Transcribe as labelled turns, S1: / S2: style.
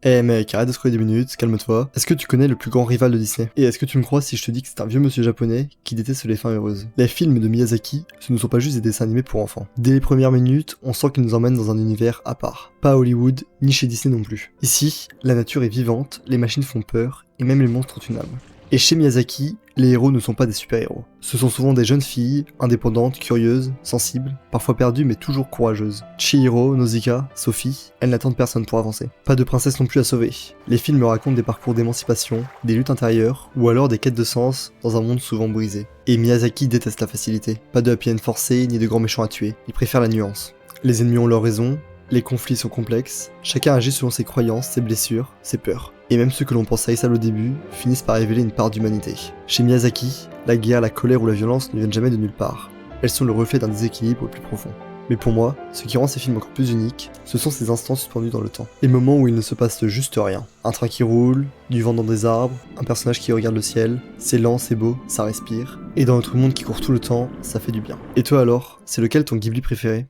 S1: Eh mec, arrête de scroller 2 minutes, calme-toi. Est-ce que tu connais le plus grand rival de Disney? Et est-ce que tu me crois si je te dis que c'est un vieux monsieur japonais qui déteste les fins heureuses? Les films de Miyazaki, ce ne sont pas juste des dessins animés pour enfants. Dès les premières minutes, on sent qu'il nous emmène dans un univers à part. Pas à Hollywood, ni chez Disney non plus. Ici, la nature est vivante, les machines font peur, et même les monstres ont une âme. Et chez Miyazaki, les héros ne sont pas des super-héros. Ce sont souvent des jeunes filles, indépendantes, curieuses, sensibles, parfois perdues mais toujours courageuses. Chihiro, Nausicaa, Sophie, elles n'attendent personne pour avancer. Pas de princesse non plus à sauver. Les films racontent des parcours d'émancipation, des luttes intérieures, ou alors des quêtes de sens dans un monde souvent brisé. Et Miyazaki déteste la facilité. Pas de happy end forcé, ni de grands méchants à tuer. Il préfère la nuance. Les ennemis ont leur raison, les conflits sont complexes, chacun agit selon ses croyances, ses blessures, ses peurs. Et même ceux que l'on pense haïssables au début finissent par révéler une part d'humanité. Chez Miyazaki, la guerre, la colère ou la violence ne viennent jamais de nulle part. Elles sont le reflet d'un déséquilibre plus profond. Mais pour moi, ce qui rend ces films encore plus uniques, ce sont ces instants suspendus dans le temps. Les moments où il ne se passe juste rien. Un train qui roule, du vent dans des arbres, un personnage qui regarde le ciel, c'est lent, c'est beau, ça respire. Et dans notre monde qui court tout le temps, ça fait du bien. Et toi alors, c'est lequel ton Ghibli préféré ?